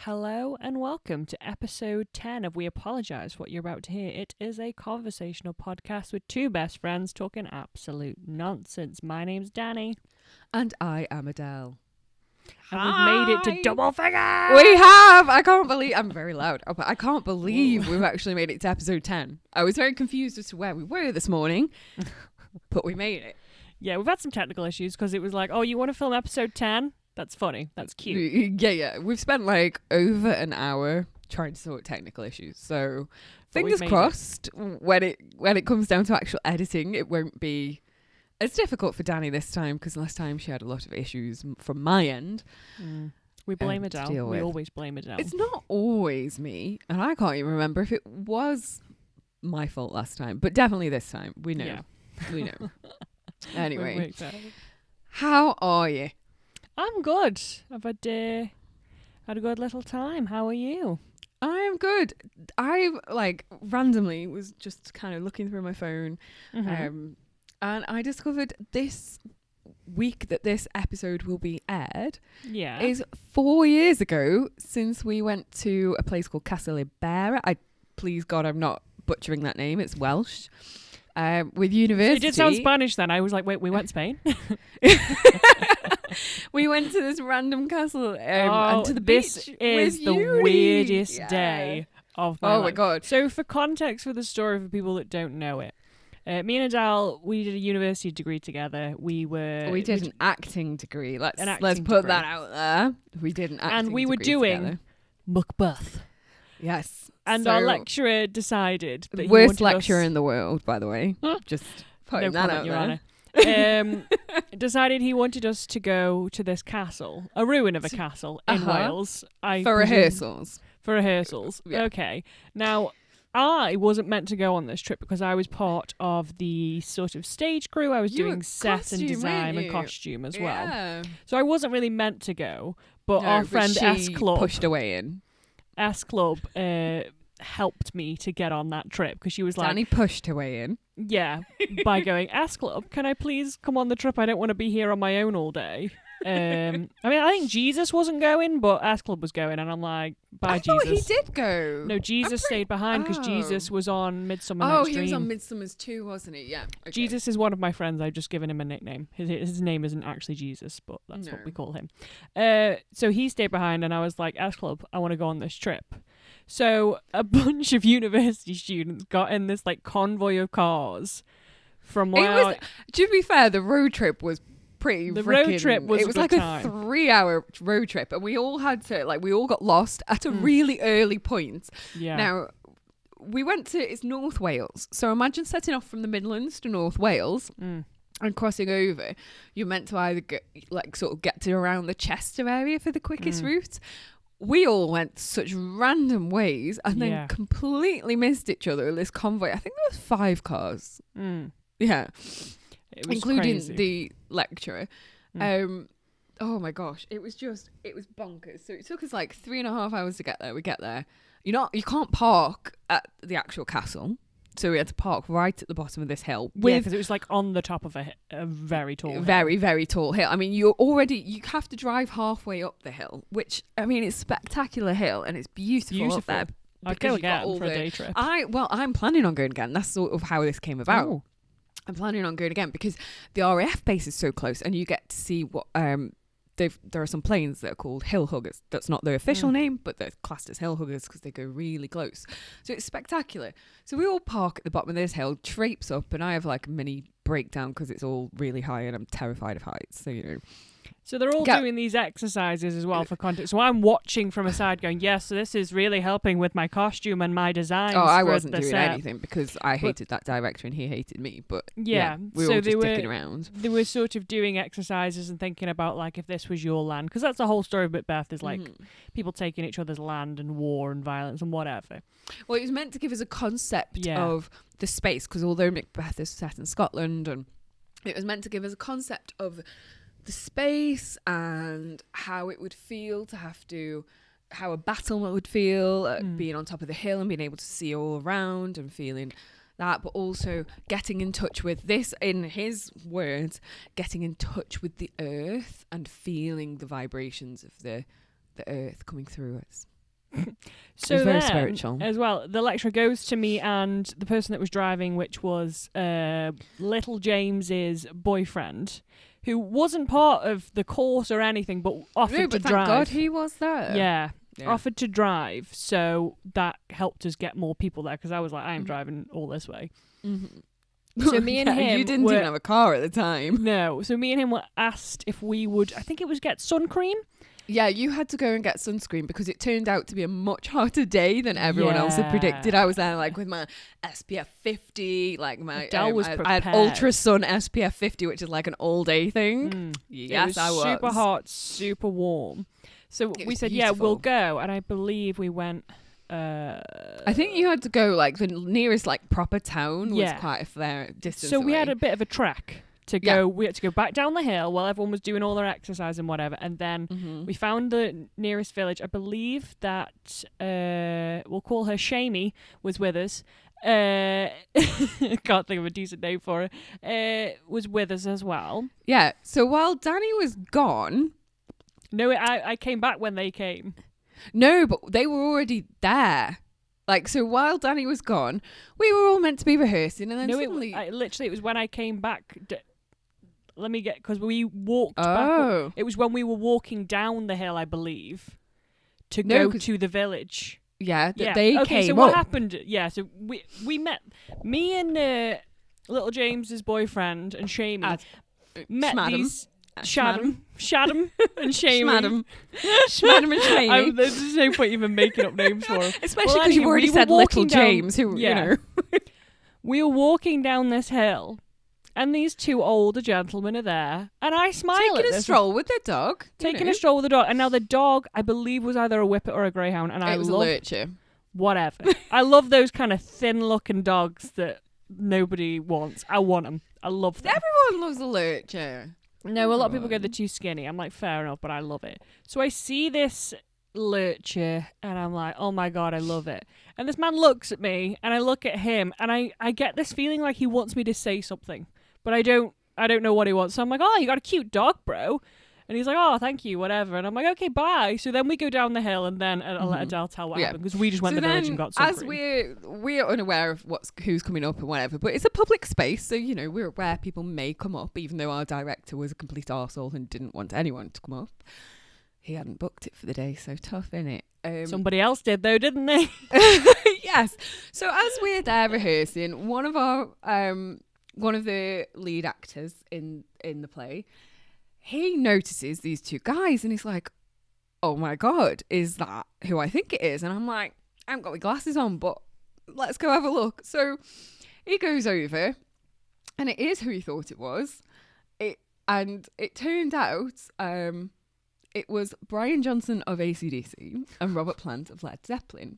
Hello and welcome to episode 10 of We Apologise. What you're about to hear, it is a conversational podcast with two best friends talking absolute nonsense. My name's Danny. And I am Adele. And we've made it to double figures! We have! I can't believe... I'm very loud. But I can't believe we've actually made it to episode 10. I was very confused as to where we were this morning, but we made it. Yeah, we've had some technical issues because it was like, oh, you want to film episode 10? That's funny. That's cute. Yeah. We've spent like over an hour trying to sort technical issues. So fingers crossed when it comes down to actual editing, it won't be as difficult for Danny this time because last time she had a lot of issues from my end. We blame Adele. We always blame Adele. It's not always me, and I can't even remember if it was my fault last time, but definitely this time. We know. Yeah. We know. Anyway, how are you? I'm good. I've had a good little time. How are you? I am good. I randomly was just kind of looking through my phone, and I discovered this week that this episode will be aired. Yeah, is 4 years ago since we went to a place called Castellibera. Please God, I'm not butchering that name. It's Welsh. With university. It did sound Spanish then. I was like, wait, we went to Spain? We went to this random castle and to the beach. This is the weirdest day of my life. Oh my God. So for context for the story for people that don't know it, me and Adele, we did a university degree together. We did an acting degree. Let's put degree. that out there. We did an acting degree. And we were doing together. Macbeth. Yes. And our lecturer decided that worst lecturer in the world, by the way. Just putting no that comment, out Your there. Honor. Decided he wanted us to go to this castle, a ruin of a castle in Wales. For rehearsals. For rehearsals. Yeah. Okay. Now, I wasn't meant to go on this trip because I was part of the sort of stage crew. I was doing set and design and costume as well. So I wasn't really meant to go, but our friend S Club pushed away in. S Club helped me to get on that trip because she was like, Danny pushed her way in. Yeah, by going, S Club, can I please come on the trip? I don't want to be here on my own all day. I mean, I think Jesus wasn't going, but S Club was going, and I'm like, bye, Jesus. I thought he did go. No, Jesus stayed behind because Jesus was on Midsummer Night's Dream. Oh, he was on Midsummer's too, wasn't he? Yeah. Okay. Jesus is one of my friends. I've just given him a nickname. His name isn't actually Jesus, but that's what we call him. So he stayed behind, and I was like, S Club, I want to go on this trip. So a bunch of university students got in this convoy of cars from where. To be fair, the road trip was pretty. The road trip was. It was like a 3-hour road trip, and we all had to we all got lost at a really early point. Yeah. Now we went to it's North Wales, so imagine setting off from the Midlands to North Wales. And crossing over, you're meant to either get to around the Chester area for the quickest route. We all went such random ways and then completely missed each other in this convoy. I think there was 5 cars. Yeah. It was including crazy. the lecturer. Oh my gosh. It was bonkers. So it took us 3.5 hours to get there. We get there. You can't park at the actual castle. So we had to park right at the bottom of this hill. Because it was on the top of a very tall hill. Very, very tall hill. I mean, you have to drive halfway up the hill, which, I mean, it's a spectacular hill and it's beautiful up there. I'd go again for a day trip. I'm planning on going again. That's sort of how this came about. Oh. I'm planning on going again because the RAF base is so close and you get to see what... there are some planes that are called hill huggers. That's not their official name, but they're classed as hill huggers because they go really close. So it's spectacular. So we all park at the bottom of this hill, traipse up, and I have a mini breakdown because it's all really high and I'm terrified of heights. So, So they're all doing these exercises as well for context. So I'm watching from a side going, yes, so this is really helping with my costume and my designs. Oh, I wasn't doing anything because I hated that director and he hated me. But we were all just dicking around. They were sort of doing exercises and thinking about if this was your land. Because that's the whole story of Macbeth is people taking each other's land and war and violence and whatever. Well, it was meant to give us a concept of the space because although Macbeth is set in Scotland, and it was meant to give us a concept of the space and how it would feel how a battle would feel being on top of the hill and being able to see all around and feeling that, but also getting in touch with this, in his words, getting in touch with the earth and feeling the vibrations of the the earth coming through us. So it's very then, spiritual as well. The lecturer goes to me and the person that was driving, which was little James's boyfriend, who wasn't part of the course or anything, but offered to drive. Thank God he was there. Yeah. Offered to drive, so that helped us get more people there, because I was like, I am driving all this way. So me and him, you didn't even have a car at the time. No, so me and him were asked if we would, I think it was get sun cream. Yeah, you had to go and get sunscreen because it turned out to be a much hotter day than everyone else had predicted. I was there like with my SPF 50, like my I had Ultra Sun SPF 50, which is like an all day thing. Yes, I was. Super hot, super warm. So we said, beautiful. Yeah, we'll go. And I believe we went... I think you had to go, like, the nearest, like, proper town was quite a fair distance So we away. had a bit of a trek to go. Yeah. We had to go back down the hill while everyone was doing all their exercise and whatever. And then we found the nearest village. I believe that, we'll call her Shamey, was with us. Can't think of a decent name for her. Was with us as well. Yeah. So while Danny was gone... No, I came back when they came. No, but they were already there. Like, so while Danny was gone, we were all meant to be rehearsing, and then suddenly... Literally, it was when I came back... let me get... Because we walked back... It was when we were walking down the hill, I believe, to go to the village. Yeah, they came Okay, so what happened... Yeah, so we met... Me and little James's boyfriend and Shamey met these... Shadam and Shamey. Shmadam and Shamey. There's no point even making up names for them. Especially because you've already said little James, who, you know. We were walking down this hill, and these two older gentlemen are there, and I smile taking a stroll with their dog. Taking a stroll with the dog. And now the dog, I believe, was either a whippet or a greyhound, and it was a lurcher. Whatever. I love those kind of thin-looking dogs that nobody wants. I want them. I love them. Everyone loves a lurcher. No, a lot of people go, they're too skinny. I'm like, fair enough, but I love it. So I see this lurcher, and I'm like, oh my God, I love it. And this man looks at me, and I look at him, and I get this feeling like he wants me to say something, but I don't know what he wants. So I'm like, oh, you got a cute dog, bro. And he's like, oh, thank you, whatever. And I'm like, okay, bye. So then we go down the hill, and then I'll let Adele tell what happened, because we just went to the village and got some as we're unaware of who's coming up and whatever, but it's a public space, so, you know, we're aware people may come up, even though our director was a complete arsehole and didn't want anyone to come up. He hadn't booked it for the day, so tough, innit? Somebody else did, though, didn't they? Yes. So as we're there rehearsing, one of the lead actors in the play, he notices these two guys, and he's like, oh my God, is that who I think it is? And I'm like, I haven't got my glasses on, but let's go have a look. So he goes over, and it is who he thought it was. And it turned out it was Brian Johnson of AC/DC and Robert Plant of Led Zeppelin.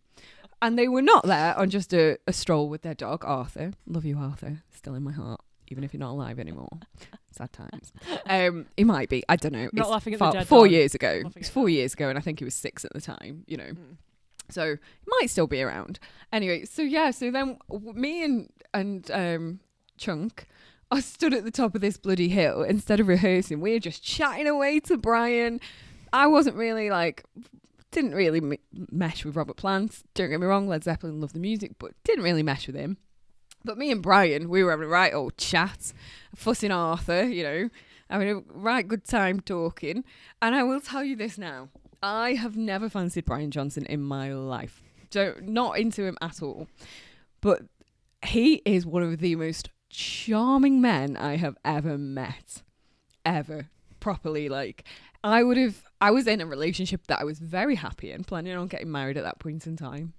And they were not there on just a stroll with their dog, Arthur. Love you, Arthur. Still in my heart, even if you're not alive anymore. Sad times. He might be. I don't know. Not laughing at the dead 4 dog. Years ago. It's 4 years ago, and I think he was 6 at the time, you know. So he might still be around. Anyway, so then me and Chunk are stood at the top of this bloody hill instead of rehearsing. We're just chatting away to Brian. I wasn't really didn't really mesh with Robert Plant. Don't get me wrong, Led Zeppelin, love the music, but didn't really mesh with him. But me and Brian, we were having a right old chat, fussing Arthur, you know, having a right good time talking. And I will tell you this now. I have never fancied Brian Johnson in my life. Not into him at all. But he is one of the most charming men I have ever met. Ever. Properly, like... I was in a relationship that I was very happy in, planning on getting married at that point in time.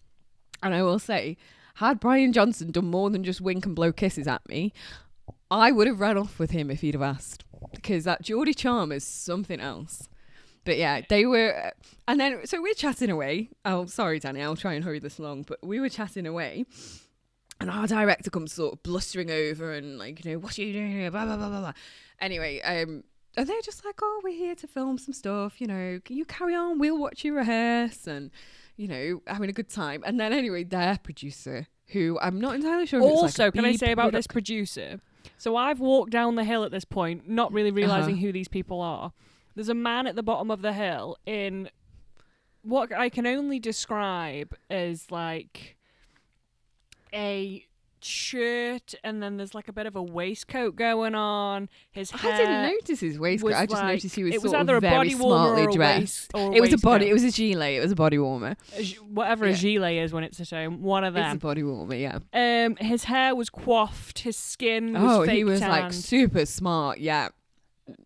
And I will say, had Brian Johnson done more than just wink and blow kisses at me, I would have ran off with him if he'd have asked. Because that Geordie charm is something else. But yeah, they were... And then, so we're chatting away. Oh, sorry, Danny, I'll try and hurry this along. But we were chatting away. And our director comes sort of blustering over and like, you know, what are you doing here? Blah, blah, blah, blah, blah. Anyway, and they're just like, oh, we're here to film some stuff, you know, can you carry on? We'll watch you rehearse and, you know, having a good time. And then anyway, their producer, who I'm not entirely sure if also, it's like can I say about this producer? So I've walked down the hill at this point, not really realising who these people are. There's a man at the bottom of the hill in what I can only describe as like a shirt, and then there's like a bit of a waistcoat going on. His hair. I didn't notice his waistcoat. I just noticed he was it was sort either of a very body warmer smartly or dressed. Or it was a body. It was a gilet. It was a body warmer. Whatever a gilet is when it's at home. One of them. It's a body warmer. Yeah. His hair was coiffed. His skin was fake he was tanned. like super smart. Yeah.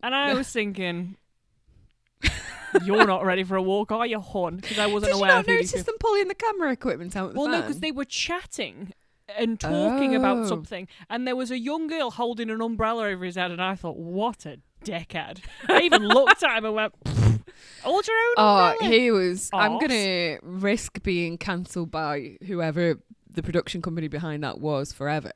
And I was thinking, you're not ready for a walk, are you, hon? Because I wasn't aware. Did you not notice them pulling the camera equipment out? Well, no, because they were chatting and talking about something, and there was a young girl holding an umbrella over his head, and I thought, what a dickhead. I even looked at him and went, hold your own umbrella. He was Arse. I'm gonna risk being cancelled by whoever the production company behind that was forever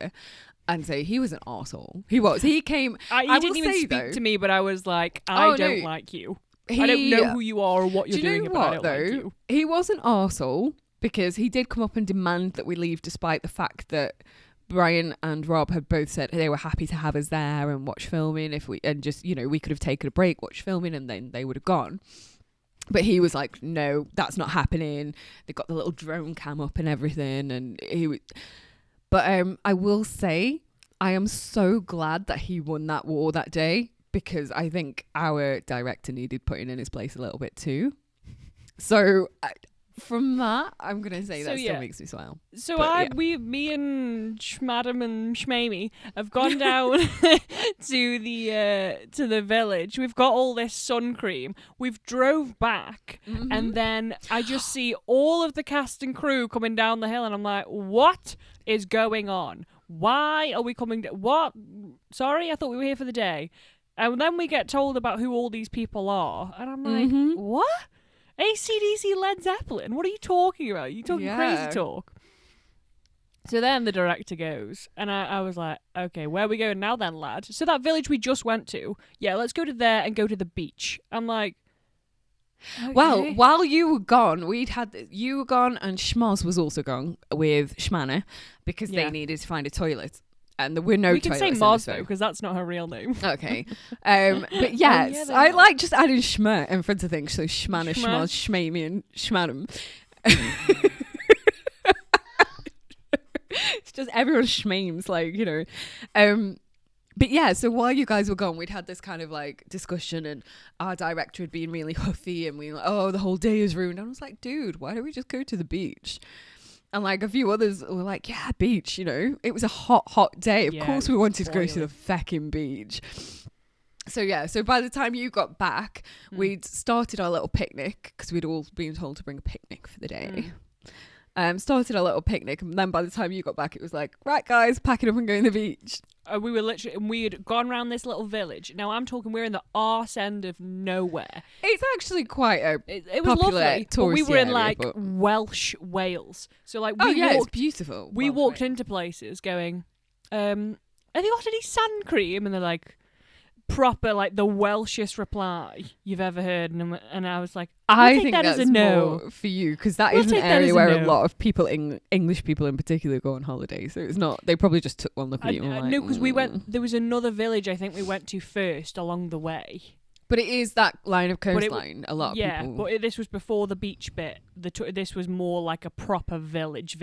and say he was an arsehole. He came. He didn't even speak to me, but I was like, I don't like you. I don't know who you are or what you're doing, but I don't like you. He was an arsehole because he did come up and demand that we leave, despite the fact that Brian and Rob had both said they were happy to have us there and watch filming we could have taken a break, watch filming, and then they would have gone. But he was like, no, that's not happening. They got the little drone cam up and everything, and But I will say, I am so glad that he won that war that day, because I think our director needed putting in his place a little bit too. So from that, I'm going to say that still makes me smile. So me and Schmadam and Schmamie have gone down to the village. We've got all this sun cream. We've drove back, and then I just see all of the cast and crew coming down the hill, and I'm like, what is going on? Why are we coming? What? Sorry, I thought we were here for the day. And then we get told about who all these people are, and I'm like, what? AC/DC Led Zeppelin? What are you talking about? You talking crazy talk? So then the director goes, and I was like, okay, where are we going now then, lad? So that village we just went to, let's go to there and go to the beach. I'm like, okay. Well, while you were gone, you were gone, and Schmoz was also gone with Schmanner, because they needed to find a toilet. And there were no toilets. We can say Moz though, because that's not her real name. Okay. But yes, I like just adding Schmer in front of things. So Schmanner, Schmoz, Schmamie, and Schmadam. It's just everyone schmemes, But yeah, so while you guys were gone, we'd had this kind of like discussion, and our director had been really huffy, and we were like, the whole day is ruined. And I was like, dude, why don't we just go to the beach? And like a few others were like, yeah, beach, It was a hot day. Of course we wanted to go to the fucking beach. So by the time you got back, we'd started our little picnic, because we'd all been told to bring a picnic for the day. Started our little picnic, and then by the time you got back, it was like, right, guys, packing up and going to the beach. We were literally, and we had gone around this little village. Now I'm talking, we're in the arse end of nowhere. It's actually quite it was lovely, but we were in Welsh Wales. So like, it's beautiful. We walked into places going, have you got any sun cream? And they're like, proper, like the Welshest reply you've ever heard, and I was like, I think that's a no more for you, because that is an area where a lot of people, English people in particular, go on holiday. So it's not. They probably just took one look at you. No, because we went. There was another village I think we went to first along the way. But it is that line of coastline. A lot of people. Yeah, but this was before the beach bit. This was more like a proper village.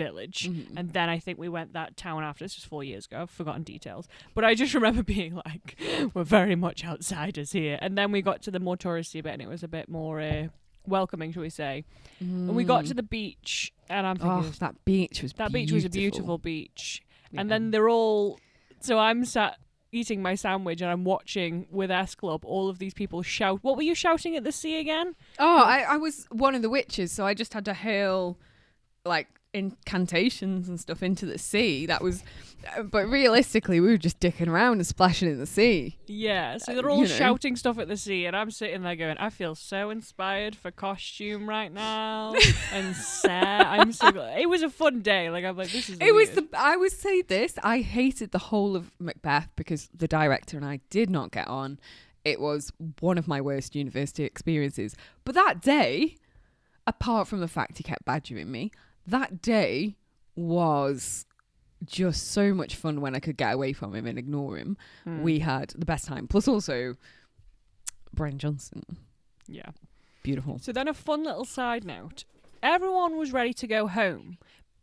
And then I think we went that town after. This was 4 years ago. I've forgotten details. But I just remember being like, we're very much outsiders here. And then we got to the more touristy bit, and it was a bit more welcoming, shall we say. And we got to the beach, and I'm thinking, that beach was beautiful. That beach was a beautiful beach. Yeah. And then they're all... So I'm sat eating my sandwich, and I'm watching with S Club all of these people shout. What were you shouting at the sea again? I was one of the witches, so I just had to hurl like incantations and stuff into the sea. That was, but realistically, we were just dicking around and splashing in the sea. Yeah, so they're all shouting stuff at the sea, and I'm sitting there going, I feel so inspired for costume right now. And I'm so glad. It was a fun day. Like, I'm like, this is. I would say this. I hated the whole of Macbeth because the director and I did not get on. It was one of my worst university experiences. But that day, apart from the fact he kept badgering me, that day was just so much fun when I could get away from him and ignore him. We had the best time. Plus also, Brian Johnson. Yeah. beautiful. So then a fun little side note. Everyone was ready to go home.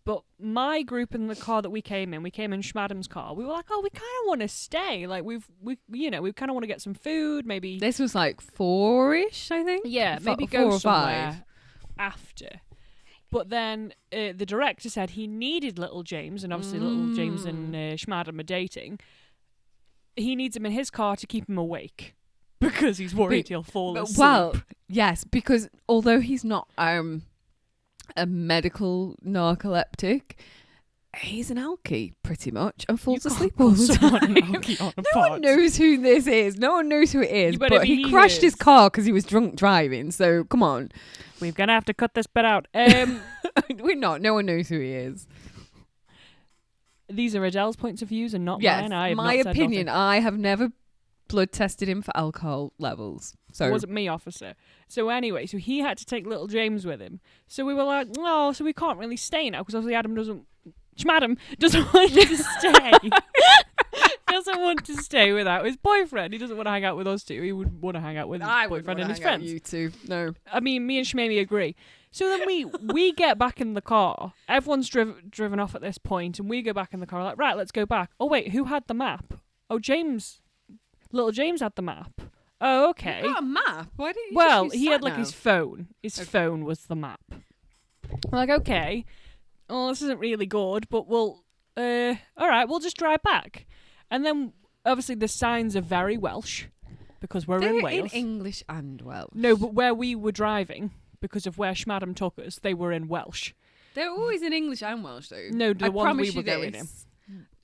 But my group in the car that we came in Schmadam's car. We were like, oh, we kind of want to stay. Like we kind of want to get some food. Maybe this was like 4-ish, I think. Yeah, maybe go somewhere after. But then the director said he needed little James, and obviously little James and Schmadam are dating. He needs him in his car to keep him awake because he's worried he'll fall asleep. Well, yes, because although he's not a medical narcoleptic, he's an alkie pretty much and falls asleep all the time. No one knows who this is. No one knows who it is. But he crashed his car because he was drunk driving. So come on, we're gonna have to cut this bit out. We're not. No one knows who he is. These are Adele's points of views and not mine. I have my opinion. I have never blood tested him for alcohol levels. So it wasn't me, officer. So anyway, so he had to take little James with him. So we were like, no, so we can't really stay now because obviously Schmadam doesn't want to stay. Doesn't want to stay without his boyfriend. He doesn't want to hang out with us two. He would want to hang out with his boyfriend and his friends. You two, no. I mean, me and Shmamy agree. So then we get back in the car. Everyone's driven off at this point, and we go back in the car. Like, right, let's go back. Oh wait, who had the map? Oh, little James had the map. Oh, okay. You got a map? Why didn't you Well, just use he had sat like nav? his phone. His phone was the map. We're like, okay. Oh, this isn't really good, but all right, we'll just drive back. And then, obviously, the signs are very Welsh because we're in Wales. In English and Welsh. No, but where we were driving, because of where Schmadam took us, they were in Welsh. They're always in English and Welsh, though. No, the one we were going in.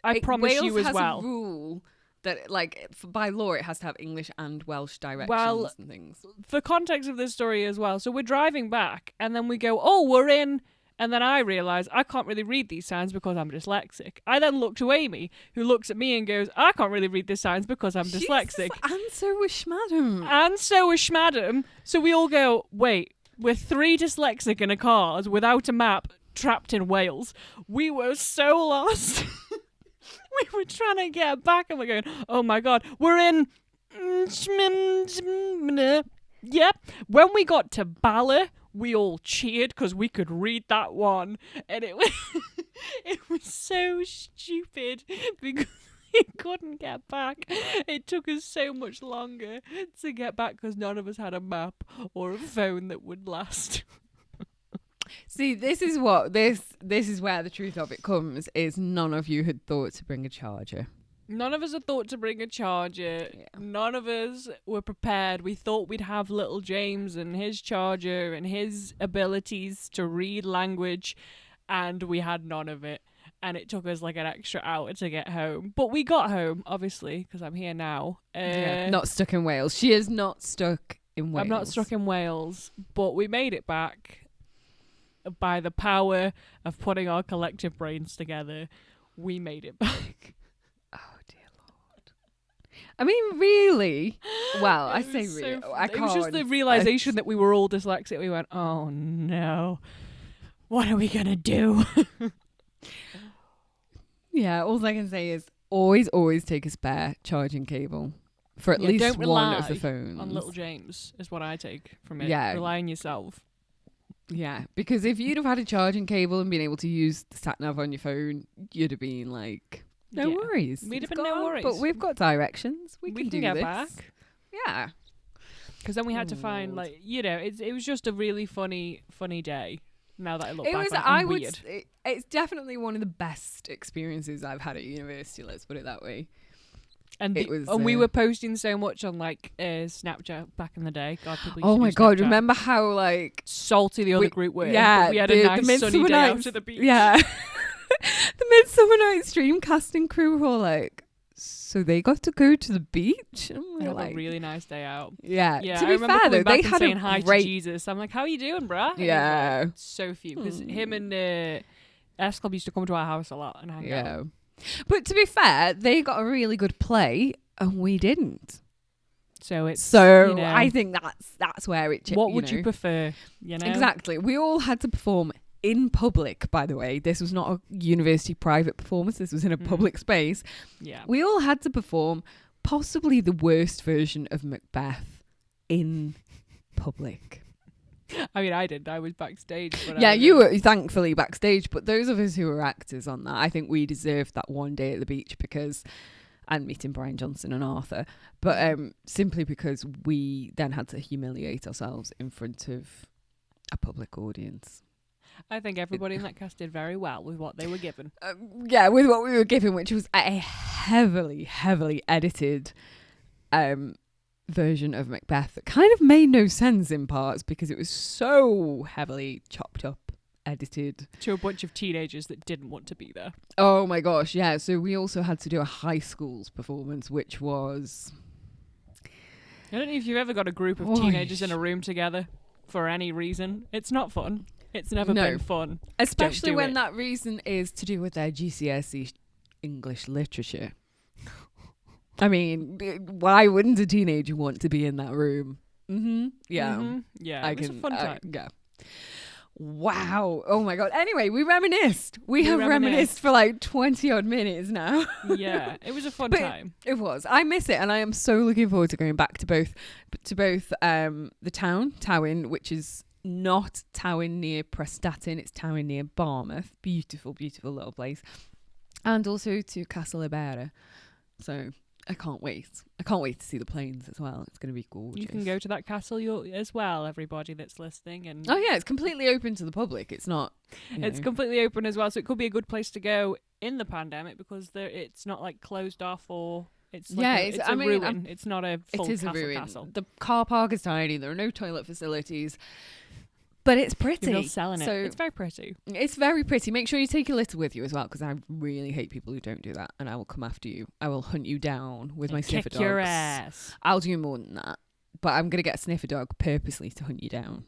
I promise Wales you as has well. a rule that, like, by law, it has to have English and Welsh directions and things. For context of this story as well, so we're driving back, and then we go, oh, we're in... And then I realise I can't really read these signs because I'm dyslexic. I then look to Amy, who looks at me and goes, I can't really read these signs because I'm dyslexic. And so was Schmadam. And so was Schmadam. So we all go, wait, we're 3 dyslexic in a car without a map, trapped in Wales. We were so lost. We were trying to get back and we're going, oh my God, we're in... Yep. When we got to Bala, we all cheered because we could read that one, and it was so stupid because we couldn't get back. It took us so much longer to get back because none of us had a map or a phone that would last. See, this is where the truth of it comes, is none of you had thought to bring a charger. None of us had thought to bring a charger. Yeah. None of us were prepared. We thought we'd have little James and his charger and his abilities to read language, and we had none of it. And it took us like an extra hour to get home. But we got home, obviously, because I'm here now. Not stuck in Wales. She is not stuck in Wales. I'm not stuck in Wales, but we made it back by the power of putting our collective brains together. We made it back. I mean, really? Well, I say really. I can't. It was just the realisation that we were all dyslexic. We went, oh no, what are we going to do? Yeah, all I can say is always take a spare charging cable for at least one of the phones. On little James is what I take from it. Yeah. Rely on yourself. Yeah, because if you'd have had a charging cable and been able to use the sat nav on your phone, you'd have been like... No worries. We'd have been no worries. But we've got directions. We can do get this. Back. Yeah. Because then we had to find, like, you know, it was just a really funny day. Now that I look back, weird. It's definitely one of the best experiences I've had at university. Let's put it that way. And we were posting so much on like Snapchat back in the day. God, people. Oh my God! Remember how like salty the other group were? Yeah, we had a nice sunny day out to the beach. Yeah. The Midsummer Night's Dream casting crew were all like, so they got to go to the beach? And we had a really nice day out. Yeah. To be fair though, they had saying hi to Jesus. I'm like, how are you doing, bruh? Yeah. Like, so few because him and S Club used to come to our house a lot and hang out. But to be fair, they got a really good play and we didn't. So it's you know, I think that's where it. What would you prefer? You know, exactly. We all had to perform in public, by the way. This was not a university private performance. This was in a public space. Yeah. We all had to perform possibly the worst version of Macbeth in public. I mean, I did. I was backstage. But Yeah, you were thankfully backstage, but those of us who were actors on that, I think we deserved that one day at the beach because, and meeting Brian Johnson and Arthur, but simply because we then had to humiliate ourselves in front of a public audience. I think everybody in that cast did very well with what they were given. Yeah, with what we were given, which was a heavily, heavily edited version of Macbeth that kind of made no sense in parts because it was so heavily chopped up, edited. To a bunch of teenagers that didn't want to be there. Oh my gosh, yeah. So we also had to do a high school's performance, which was... I don't know if you've ever got a group of teenagers in a room together for any reason. It's not fun. It's never been fun. Especially when that reason is to do with their GCSE English literature. I mean, why wouldn't a teenager want to be in that room? Mm-hmm. Yeah. Mm-hmm. Yeah, it was a fun time. Yeah. Wow. Oh my God. Anyway, we reminisced. We have reminisced for like 20 odd minutes now. Yeah, it was a fun time. It was. I miss it, and I am so looking forward to going back to both the town, Towyn, which is not Towyn near Prestatyn, it's Towyn near Barmouth. Beautiful, beautiful little place. And also to Castle Ibera. So I can't wait. I can't wait to see the plains as well. It's going to be gorgeous. You can go to that castle as well, everybody that's listening. And oh yeah, it's completely open to the public. It's not... It's completely open as well, so it could be a good place to go in the pandemic because it's not like closed off or... It's like it's a ruin. It's not a full castle. The car park is tiny. There are no toilet facilities. But it's pretty. You're selling it. It's very pretty. It's very pretty. Make sure you take your litter with you as well, because I really hate people who don't do that, and I will come after you. I will hunt you down with my sniffer dogs. Kick your ass. I'll do more than that, but I'm gonna get a sniffer dog purposely to hunt you down.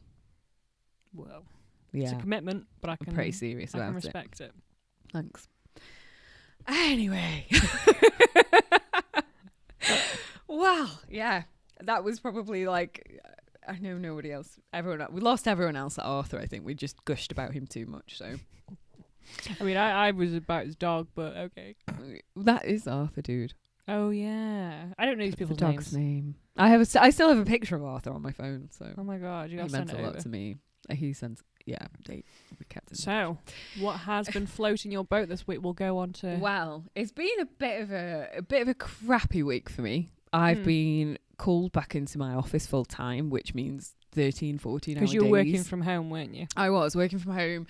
Well, yeah, it's a commitment, but I'm pretty serious about it. I can respect it. Thanks. Anyway, well, yeah, that was probably like. I know nobody else. We lost everyone else at Arthur. I think we just gushed about him too much. So, I mean, I was about his dog, but okay. That is Arthur, dude. Oh yeah, I don't know these people's names. Dog's name. I still have a picture of Arthur on my phone. So. Oh my God, you got to send it over. He meant a lot to me. He sends. Yeah, we kept it. So, what has been floating your boat this week? We'll go on to. Well, it's been a bit of a crappy week for me. I've been called back into my office full time, which means 13, 14 hours. Because you were working from home, weren't you? I was working from home.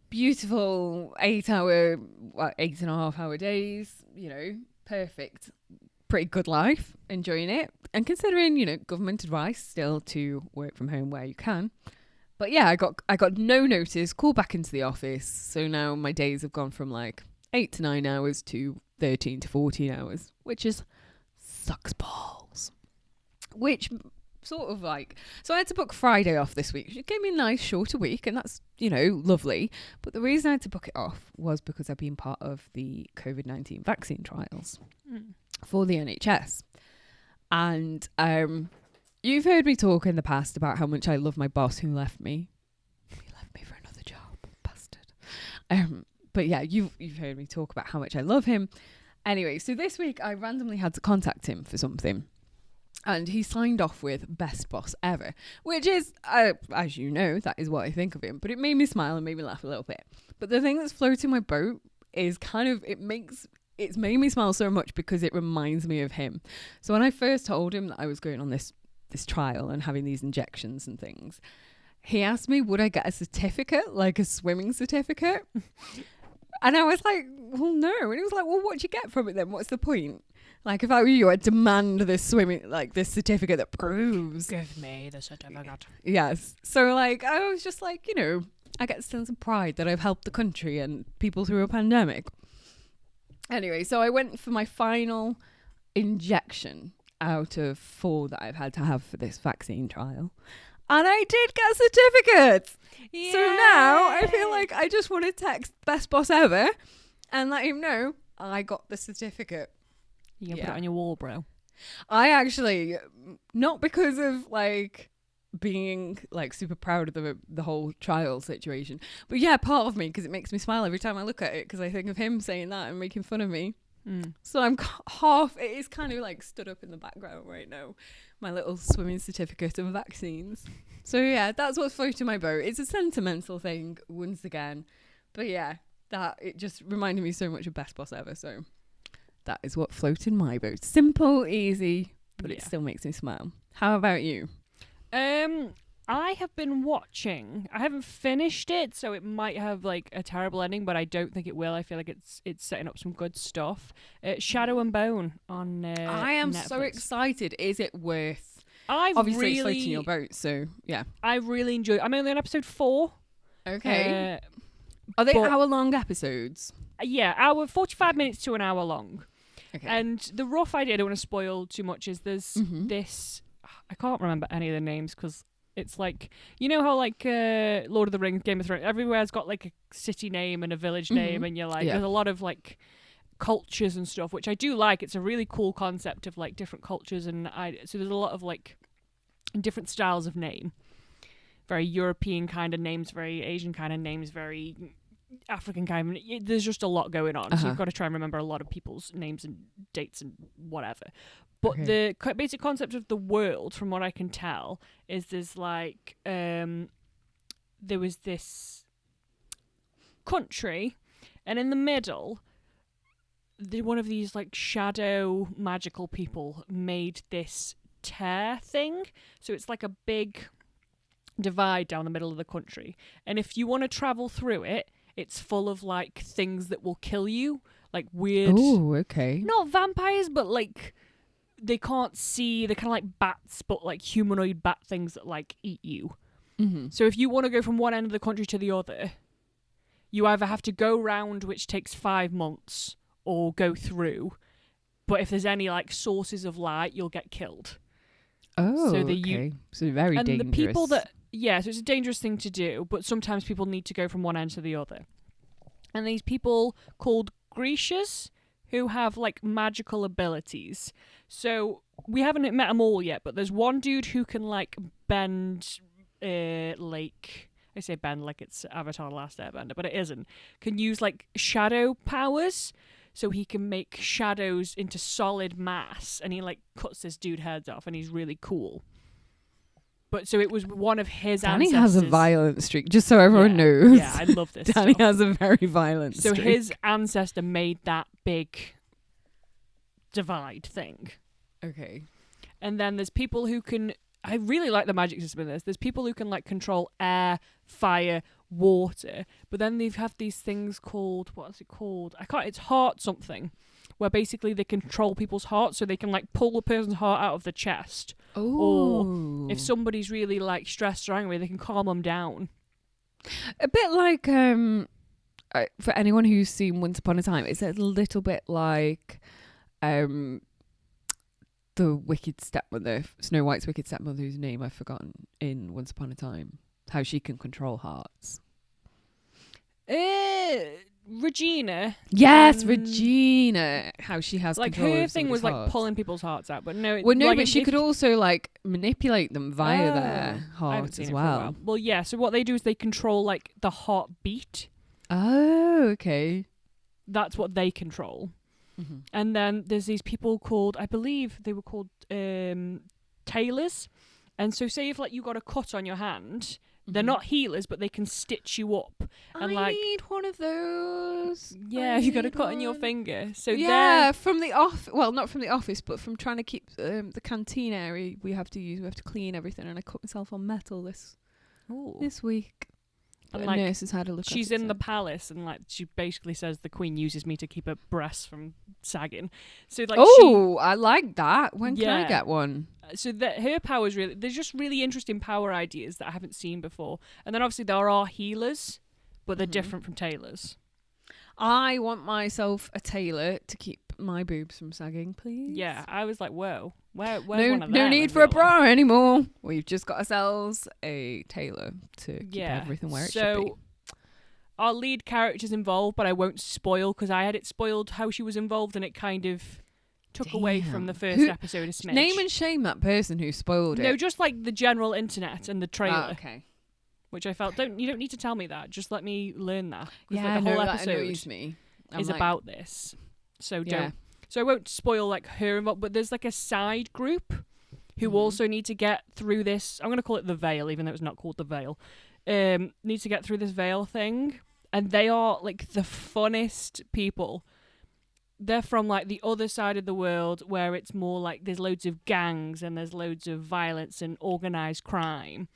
Beautiful 8.5 hour days, perfect. Pretty good life, enjoying it. And considering, government advice still to work from home where you can. But yeah, I got no notice, called back into the office. So now my days have gone from like 8 to 9 hours to 13 to 14 hours, which is sucks balls. Which sort of like... So I had to book Friday off this week. It gave me a nice shorter week, and that's, lovely. But the reason I had to book it off was because I've been part of the COVID-19 vaccine trials for the NHS. And you've heard me talk in the past about how much I love my boss who left me. He left me for another job, bastard. But yeah, you've heard me talk about how much I love him. Anyway, so this week I randomly had to contact him for something. And he signed off with best boss ever, which is, as you know, that is what I think of him. But it made me smile and made me laugh a little bit. But the thing that's floating my boat is it's made me smile so much because it reminds me of him. So when I first told him that I was going on this trial and having these injections and things, he asked me, would I get a certificate, like a swimming certificate? And I was like, well, no. And he was like, well, what do you get from it then? What's the point? Like, if I were you, I'd demand this certificate that proves. Give me the certificate. Yes. So, I was just like, I get a sense of pride that I've helped the country and people through a pandemic. Anyway, so I went for my final injection out of 4 that I've had to have for this vaccine trial. And I did get a certificate. Yay! So now I feel like I just want to text best boss ever and let him know I got the certificate. You can put it on your wall, bro. I actually, not because of being super proud of the whole trial situation, but yeah, part of me, because it makes me smile every time I look at it, because I think of him saying that and making fun of me. So I'm it is kind of stood up in the background right now. my little swimming certificate of vaccines. So yeah, that's what's floating my boat. It's a sentimental thing once again, but yeah, that it just reminded me so much of Best Boss Ever. So that is what floated my boat. Simple, easy, but it still makes me smile. How about you? I have been watching. I haven't finished it, so it might have like a terrible ending, but I don't think it will. I feel like it's setting up some good stuff. Shadow and Bone on I am Netflix. so excited. Is it worth? Obviously, it's floating your boat, so yeah. I really enjoyed. I'm only on episode 4. Okay. Are they hour-long episodes? Yeah, 45 minutes to an hour long. Okay. And the rough idea, I don't want to spoil too much, is there's this. I can't remember any of the names because it's like, you know how like Lord of the Rings, Game of Thrones, everywhere's got like a city name and a village name, and you're like, there's a lot of like cultures and stuff, which I do like. It's a really cool concept of like different cultures, and so there's a lot of like different styles of name. Very European kind of names, very Asian kind of names, very African kind of. There's just a lot going on, so you've got to try and remember a lot of people's names and dates and whatever. But the basic concept of the world, from what I can tell, is there's like there was this country, and in the middle, one of these like shadow magical people made this tear thing. So it's like a big divide down the middle of the country, and if you want to travel through it, it's full of like things that will kill you, like weird. Oh, okay. Not vampires, but like they can't see. They're kind of like bats, but like humanoid bat things that like eat you. Mm-hmm. So if you want to go from one end of the country to the other, you either have to go round, which takes 5 months, or go through. But if there's any like sources of light, you'll get killed. Oh, so okay. So very and dangerous. The people that so it's a dangerous thing to do, but sometimes people need to go from one end to the other. And these people called Grecias, who have like magical abilities. So we haven't met them all yet, but there's one dude who can like bend like, I say bend like it's Avatar: The Last Airbender, but it isn't. Can use like shadow powers, so he can make shadows into solid mass, and he like cuts this dude heads off, and he's really cool. But so it was one of his Danny ancestors. has a violent streak, just so everyone knows. Yeah, I love this. Danny stuff. has a very violent streak. So his ancestor made that big divide thing. Okay. And then there's people who can. I really like the magic system in this. There's people who can like control air, fire, water, but then they have these things called, what's it called? It's heart something, where basically they control people's hearts, so they can like pull a person's heart out of the chest. Or if somebody's really like stressed or angry, they can calm them down. A bit like for anyone who's seen Once Upon a Time, it's a little bit like the wicked stepmother, Snow White's wicked stepmother, whose name I've forgotten in Once Upon a Time. How she can control hearts. Regina. Yes, Regina. How she has like control her thing was hearts. like pulling people's hearts out, but no. But she could also like manipulate them via their heart as well. Well, yeah. So what they do is they control like the heartbeat. Oh, okay. That's what they control. Mm-hmm. And then there's these people called, I believe they were called tailors. And so say if like you got a cut on your hand, they're not healers, but they can stitch you up. And I need one of those. Yeah, you got a cut on your finger. So yeah, from the not from the office, but from trying to keep the canteen area we have to clean everything, and I cut myself on metal this week. And like, nurse has had a look. She's in the palace, and like she basically says the queen uses me to keep her breasts from sagging. So like, I like that. When can I get one? So that her powers there's just really interesting power ideas that I haven't seen before. And then obviously there are healers, but they're different from tailors. I want myself a tailor to keep my boobs from sagging, please. Yeah, I was like, whoa, where's no, one of them? No need for a bra anymore. We've just got ourselves a tailor to keep everything where it should be. Our lead character's involved, but I won't spoil because I had it spoiled how she was involved, and it kind of took away from the first episode of Smidge. Name and shame that person who spoiled it. No, just like the general internet and the trailer. Okay. Which I felt, you don't need to tell me that. Just let me learn that. Yeah, like, the whole episode is about this. So don't. So I won't spoil like her involved, but there's like a side group who also need to get through this. I'm going to call it the veil, even though it's not called the veil. Need to get through this veil thing. And they are like the funnest people. They're from like the other side of the world where it's more like there's loads of gangs and there's loads of violence and organized crime.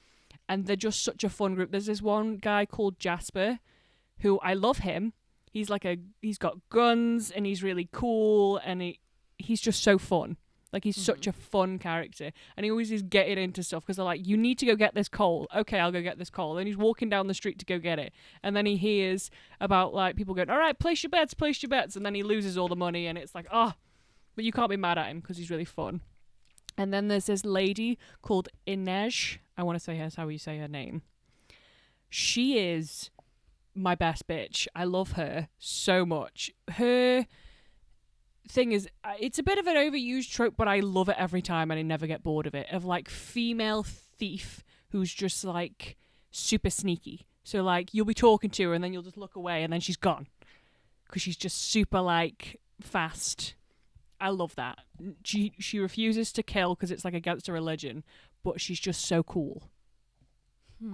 And they're just such a fun group. There's this one guy called Jasper who I love him. He's got guns and he's really cool and he's just so fun. Like, he's such a fun character. And he always is getting into stuff because they're like, you need to go get this coal. Okay, I'll go get this coal. Then he's walking down the street to go get it. And then he hears about, like, people going, all right, place your bets. And then he loses all the money. And it's like, oh, but you can't be mad at him because he's really fun. And then there's this lady called Inej. I want to say that's how you say her name. She is my best bitch. I love her so much. Her thing is, it's a bit of an overused trope, but I love it every time and I never get bored of it, of like female thief who's just like super sneaky. So like you'll be talking to her and then you'll just look away and then she's gone because she's just super like fast. I love that. She refuses to kill because it's like against her religion, but she's just so cool.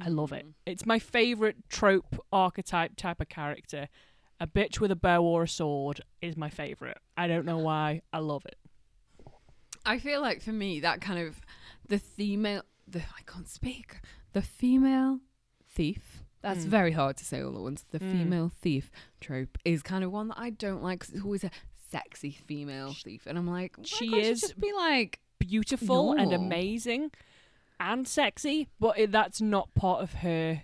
I love it. It's my favorite trope archetype type of character. A bitch with a bow or a sword is my favourite. I don't know why. I love it. I feel like for me, that kind of the female thief. That's very hard to say all at once. The female thief trope is kind of one that I don't like because it's always a sexy female thief. And I'm like, she is just be like beautiful and amazing and sexy, but that's not part of her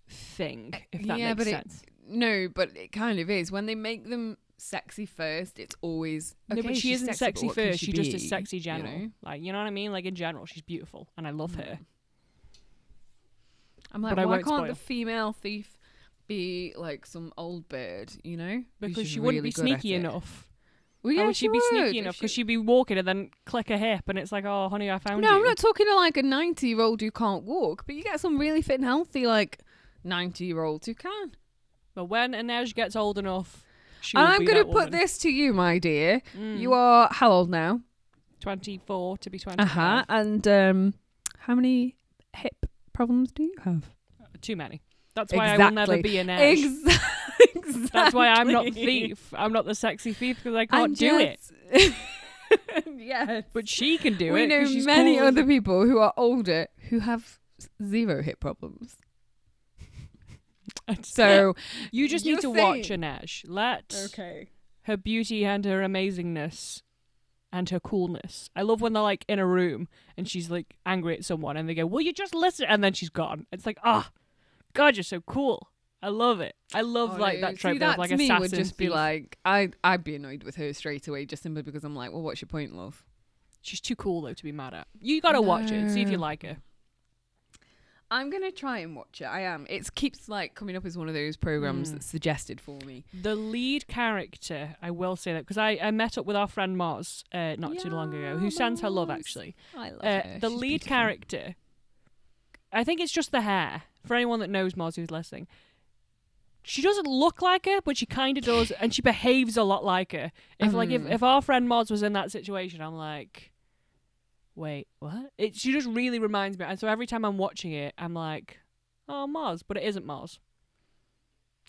thing, if that makes sense. No, but it kind of is. When they make them sexy first, it's always okay. No, but she isn't sexy first. She just is sexy general. You know? Like, you know what I mean? Like in general, she's beautiful, and I love her. I'm like, why can't the female thief be like some old bird? You know, because she wouldn't be sneaky enough. Well, yeah, would she be sneaky enough? Because she'd be walking and then click her hip, and it's like, oh, honey, I found you. No, I'm not talking to like a 90-year-old who can't walk, but you get some really fit and healthy like 90-year-olds who can. But when Inej gets old enough, and I'm going to put this to you, my dear. You are how old now? 24 to be 25. And how many hip problems do you have? Too many. That's why I will never be Inej. Exactly. That's why I'm not the thief. I'm not the sexy thief because I can't do it. Yes. But she can do it. We know many other people who are older who have zero hip problems. So you just need to watch Inej. Let her beauty and her amazingness and her coolness. I love when they're like in a room and she's like angry at someone and they go, will you just listen? And then she's gone. It's like, God, you're so cool. I love it. I love that trope. That like to me assassin would just thief. be like, I'd be annoyed with her straight away just simply because I'm like, well, what's your point, love? She's too cool though to be mad at. You gotta watch it. See if you like her. I'm going to try and watch it. I am. It keeps like coming up as one of those programs that's suggested for me. The lead character, I will say that, because I met up with our friend Moz not too long ago, who sends her love, actually. I love her. The lead character, I think it's just the hair. For anyone that knows Moz who's listening, she doesn't look like her, but she kind of does, and she behaves a lot like her. If our friend Moz was in that situation, I'm like, wait, what? She just really reminds me. And so every time I'm watching it, I'm like, oh, Moz. But it isn't Moz.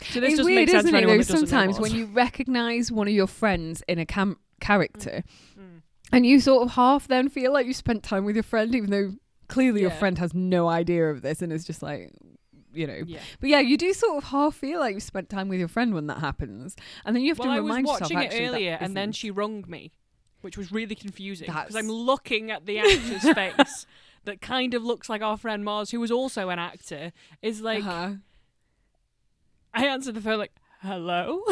So this doesn't make sense for anyone that doesn't know sometimes Moz. When you recognise one of your friends in a character, and you sort of half then feel like you spent time with your friend, even though clearly your friend has no idea of this and is just like, you know. Yeah. But yeah, you do sort of half feel like you spent time with your friend when that happens. And then you have to remind yourself, I was watching it earlier and then she rung me, which was really confusing because I'm looking at the actor's face that kind of looks like our friend Mars, who was also an actor, is like, I answered the phone like, hello?